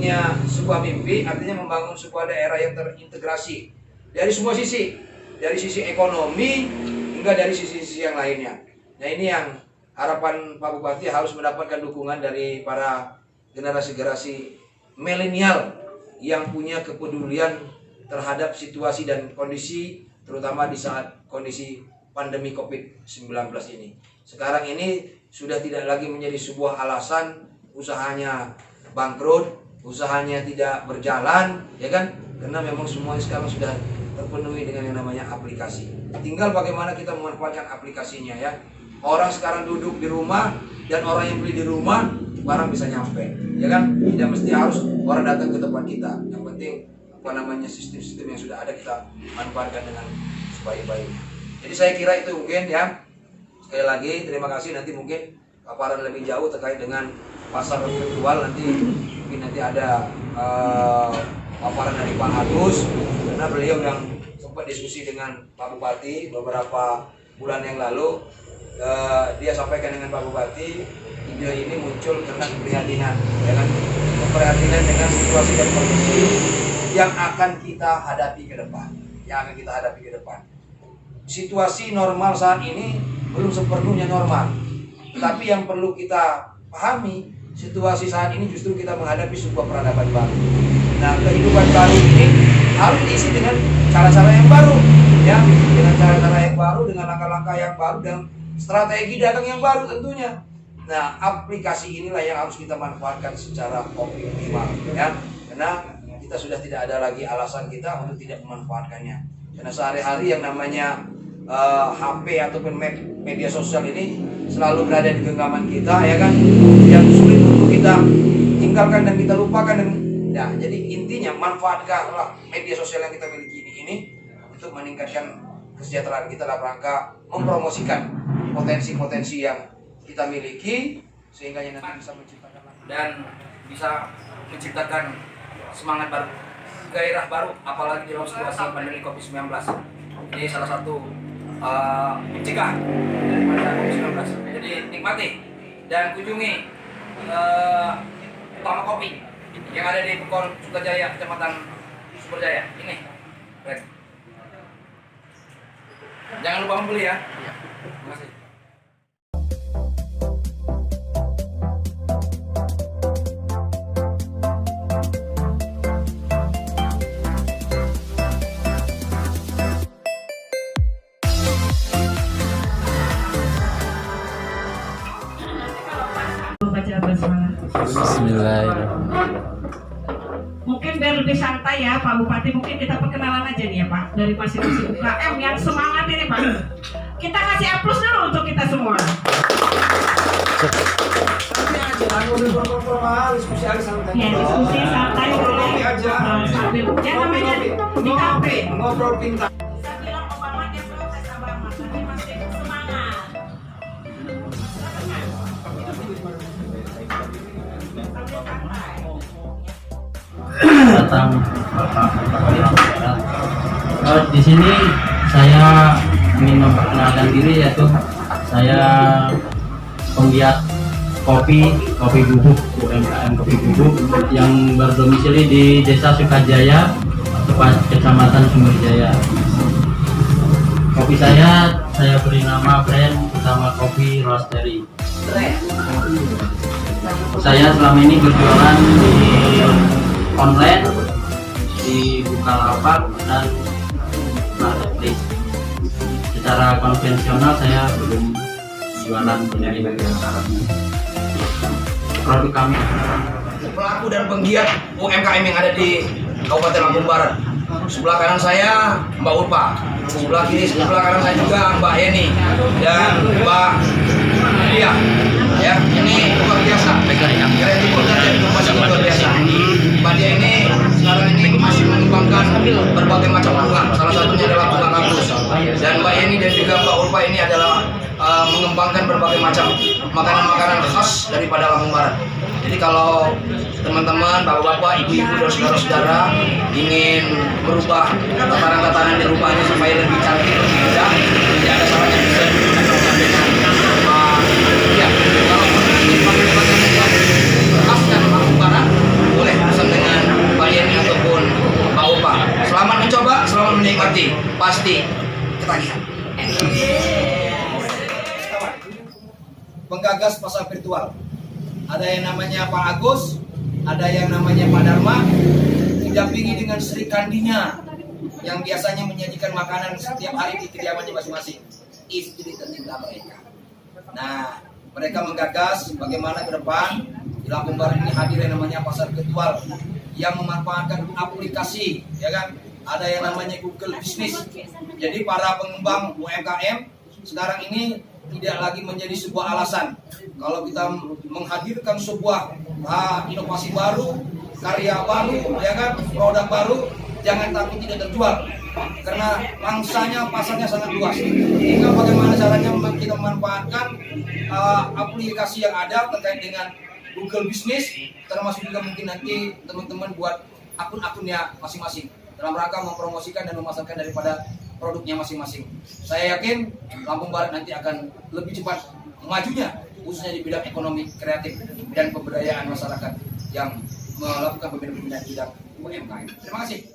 punya sebuah mimpi, artinya membangun sebuah daerah yang terintegrasi dari semua sisi, dari sisi ekonomi hingga dari sisi-sisi yang lainnya. Nah, ini yang harapan Pak Bupati harus mendapatkan dukungan dari para generasi-generasi milenial yang punya kepedulian terhadap situasi dan kondisi, terutama di saat kondisi pandemi COVID-19 ini. Sekarang ini sudah tidak lagi menjadi sebuah alasan usahanya bangkrut, usahanya tidak berjalan, ya kan? Karena memang semuanya sekarang sudah terpenuhi dengan yang namanya aplikasi. Tinggal bagaimana kita memanfaatkan aplikasinya, ya. Orang sekarang duduk di rumah dan orang yang beli di rumah barang bisa nyampe, ya kan? Tidak mesti harus orang datang ke tempat kita. Yang penting sistem-sistem yang sudah ada kita manfaatkan dengan sebaik-baiknya. Jadi saya kira itu mungkin, ya. Sekali lagi terima kasih. Nanti mungkin paparan lebih jauh terkait dengan pasar virtual mungkin nanti ada paparan dari Pak Agus, karena beliau yang sempat diskusi dengan Pak Bupati beberapa bulan yang lalu. Dia sampaikan dengan Pak Bupati, ide ini muncul karena keprihatinan, ya kan? Keprihatinan dengan situasi dan kondisi yang akan kita hadapi ke depan. Situasi normal saat ini belum sepenuhnya normal, tapi yang perlu kita pahami, situasi saat ini justru kita menghadapi sebuah peradaban baru. Nah, kehidupan baru ini harus diisi dengan cara-cara yang baru, ya, dengan cara-cara yang baru, dengan langkah-langkah yang baru, dan strategi dagang yang baru tentunya. Nah, aplikasi inilah yang harus kita manfaatkan secara optimal, ya, karena kita sudah tidak ada lagi alasan kita untuk tidak memanfaatkannya. Karena sehari-hari yang namanya HP ataupun media sosial ini selalu berada di genggaman kita, ya kan, yang sulit untuk kita tinggalkan dan kita lupakan. Nah, jadi intinya manfaatkanlah media sosial yang kita miliki ini untuk meningkatkan kesejahteraan kita dalam rangka mempromosikan potensi-potensi yang kita miliki, sehingga nanti bisa menciptakan dan bisa menciptakan semangat baru, gairah baru, apalagi dalam situasi pandemi COVID-19. Ini salah satu mencegah daripada COVID-19. Jadi nikmati dan kunjungi Utama Kopi yang ada di Pekon Sukajaya, Kecamatan Sumberjaya. Ini, jangan lupa membeli, ya. Terima kasih. Bismillahirrahmanirrahim. Mungkin biar lebih santai, ya Pak Bupati, mungkin kita perkenalan aja nih, ya Pak, dari masing-masing UKM yang semangat ini, Pak. Kita kasih aplaus dulu untuk kita semua. Ya, diskusi santai boleh sambil ya namanya di kafe. Ngobrol pintar. Bisa bilang Obama dia protes Obama, tapi masih semangat. Datang Bapak di sini saya ingin memperkenalkan diri, yaitu saya penggiat kopi bubuk UMKM kopi bubuk yang berdomisili di Desa Sukajaya, Kecamatan Sumberjaya. Kopi saya beri nama brand Utama Kopi Roastery. Saya selama ini berjualan di online, di Bukalapak dan marketplace. Secara konvensional saya belum jualan dari produk kami. Pelaku dan penggiat UMKM yang ada di Kabupaten Lampung Barat. Sebelah kanan saya Mbak Urpa, sebelah kanan saya juga Mbak Yeni dan Mbak Dia. Ya, ini luar biasa. Kreatif dan inovasi luar biasa. Mbak Dia ini sekarang ini masih mengembangkan berbagai macam bunga. Salah satunya adalah bunga kaktus. Dan Mbak Yeni dan juga Mbak Urpa ini adalah mengembangkan berbagai macam makanan-makanan khas daripada Lampung Barat. Jadi kalau teman-teman, bapak-bapak, ibu-ibu, dan saudara-saudara ingin merubah tatanan-tatanan di rumahnya supaya lebih cantik, lebih indah, tidak ada salahnya bisa digunakan dengan ya. Kalau ingin pakai makanan yang khas dan Lampung Barat, boleh pesan dengan menggagas pasar virtual. Ada yang namanya Pak Agus, ada yang namanya Pak Dharma, didampingi dengan Sri Kandinya yang biasanya menyajikan makanan setiap hari di kediamannya masing-masing, istri tercinta mereka. Nah, mereka menggagas bagaimana ke depan di Lampung Barat ini hadir yang namanya pasar virtual yang memanfaatkan aplikasi, ya kan? Ada yang namanya Google Business. Jadi para pengembang UMKM sekarang ini tidak lagi menjadi sebuah alasan kalau kita menghadirkan sebuah inovasi baru, karya baru, ya kan, produk baru, jangan takut tidak terjual karena mangsanya pasarnya sangat luas. Hingga bagaimana caranya kita memanfaatkan aplikasi yang ada terkait dengan Google Business, termasuk juga mungkin nanti teman-teman buat akun-akunnya masing-masing dalam rangka mempromosikan dan memasarkan daripada produknya masing-masing. Saya yakin Lampung Barat nanti akan lebih cepat majunya, khususnya di bidang ekonomi kreatif dan pemberdayaan masyarakat yang melakukan pembinaan bidang UMKM. Terima kasih.